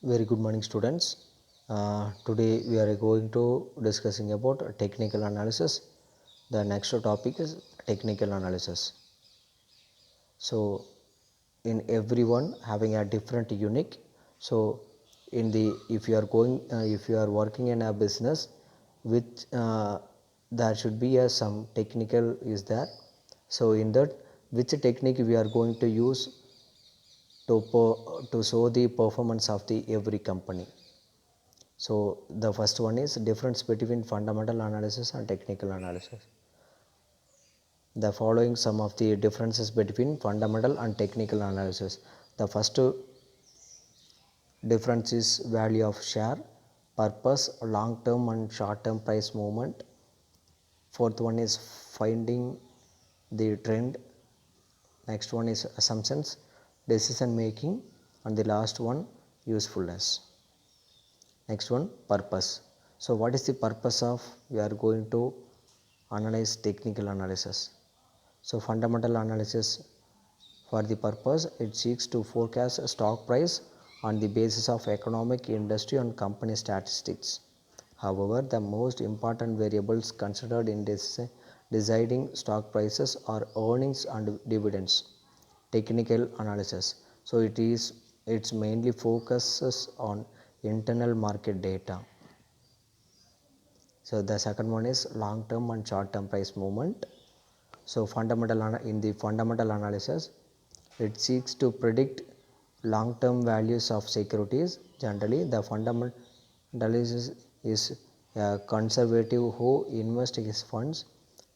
Very good morning, students. Today we are going to discussing about technical analysis. The next topic is technical analysis. So, in everyone having a different unique. So, in the if you are working in a business, which there should be a some technical is there. So, in that, which technique we are going to use to show the performance of the every company. So the first one is difference between fundamental analysis and technical analysis. The following some of the differences between fundamental and technical analysis. The first difference is value of share, purpose, long term and short term price movement. Fourth one is finding the trend. Next one is assumptions, decision making, and the last one usefulness. Next one, purpose. So what is the purpose of we are going to analyze technical analysis? So fundamental analysis, for the purpose it seeks to forecast a stock price on the basis of economic, industry and company statistics. However, the most important variables considered in deciding stock prices are earnings and dividends. Technical analysis, so it's mainly focuses on internal market data. So the second one is long term and short term price movement. So in the fundamental analysis, it seeks to predict long term values of securities. Generally, the fundamental analysis is a conservative who invest his funds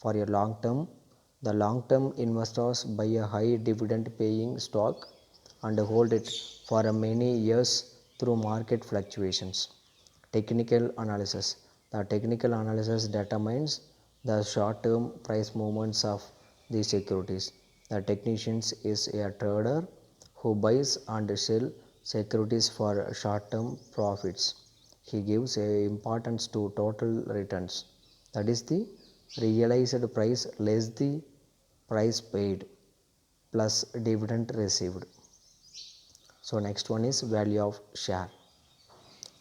for a long term. The long term investors buy a high dividend paying stock and hold it for many years through market fluctuations. Technical analysis, the technical analysis determines the short term price movements of the securities. The technician is a trader who buys and sells securities for short term profits. He gives importance to total returns, that is the realized price less the price paid plus dividend received. So next one is value of share.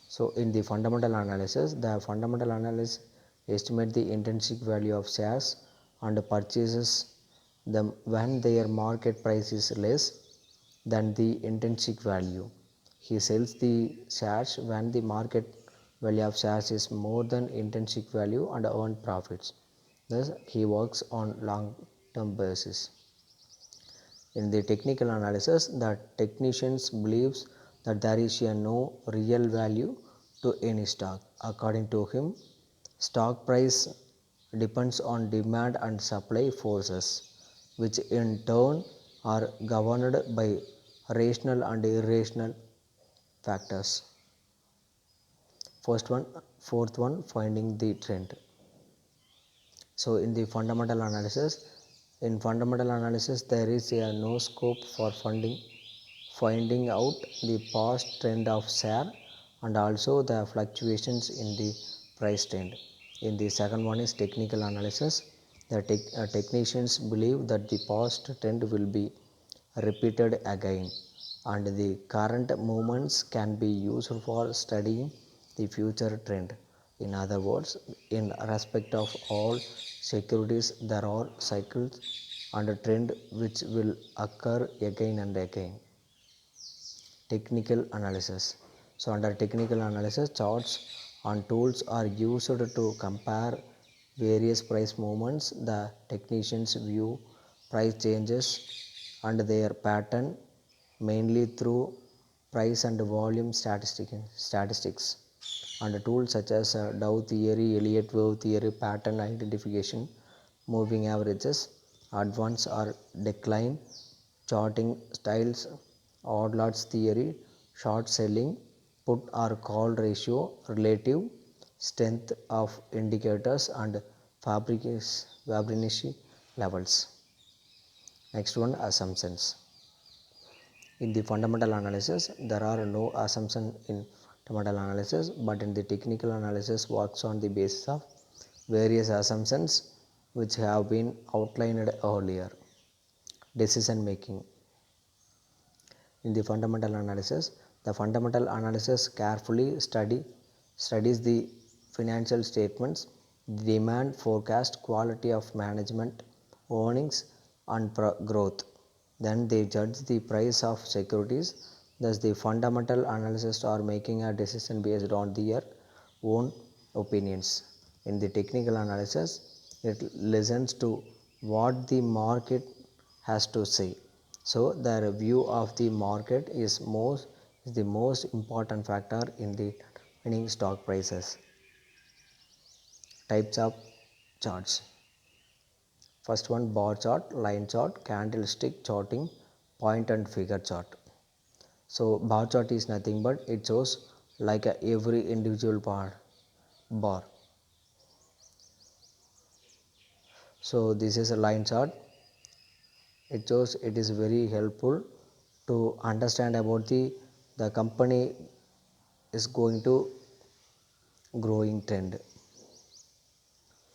So in the fundamental analysis, the fundamental analysis estimate the intrinsic value of shares and purchases them when their market price is less than the intrinsic value. He sells the shares when the market value of shares is more than intrinsic value and earn profits. Thus, he works on long-term basis. In the technical analysis, the technicians believes that there is no real value to any stock. According to him, stock price depends on demand and supply forces, which in turn are governed by rational and irrational factors. Fourth one, finding the trend. So in the fundamental analysis, there is no scope for finding out the past trend of share and also the fluctuations in the price trend. In the second one is technical analysis. The technicians believe that the past trend will be repeated again and the current movements can be used for studying the future trend. In other words, in respect of all securities, there are cycles and a trend which will occur again and again. Technical analysis. So under technical analysis, charts and tools are used to compare various price movements. The technicians view price changes and their pattern mainly through price and volume statistics. And tools such as Dow theory, Elliott wave theory, pattern identification, moving averages, advance or decline charting styles, odd lots theory, short selling, put or call ratio, relative strength of indicators, and Fibonacci levels. Next one, assumptions. In the fundamental analysis, there are no assumptions in fundamental analysis, but in the technical analysis works on the basis of various assumptions which have been outlined earlier. Decision making. In the fundamental analysis, The fundamental analysis carefully studies the financial statements, demand forecast, quality of management, earnings, and growth. Then they judge the price of securities. Thus, the fundamental analysts are making a decision based on their own opinions. In the technical analysis, it listens to what the market has to say. So, the review of the market is the most important factor in the determining stock prices. Types of charts. First one, bar chart, line chart, candlestick charting, point and figure chart. So bar chart is nothing but it shows like every individual bar. So this is a line chart. It shows it is very helpful to understand about the company is going to growing trend.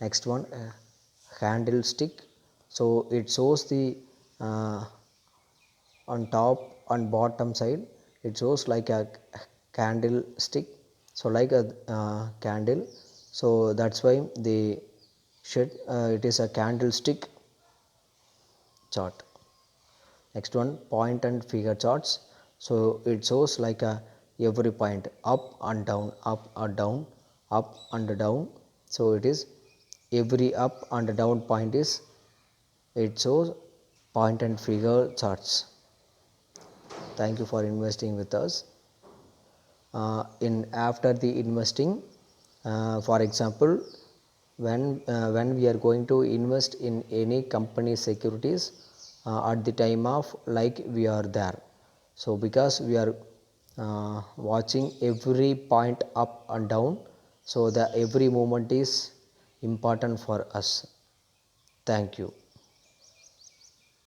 Next one, candlestick. So it shows the on top and bottom side it shows like a candlestick, so like a candle, so that's why the shed it is a candlestick chart. Next one, point and figure charts. So it shows like a every point up and down, up and down, up and down. So it is every up and down point is it shows point and figure charts. Thank you for investing with us. In after the investing, for example, when we are going to invest in any company securities, at the time of like we are there, so because we are watching every point up and down, so the every movement is important for us. Thank you.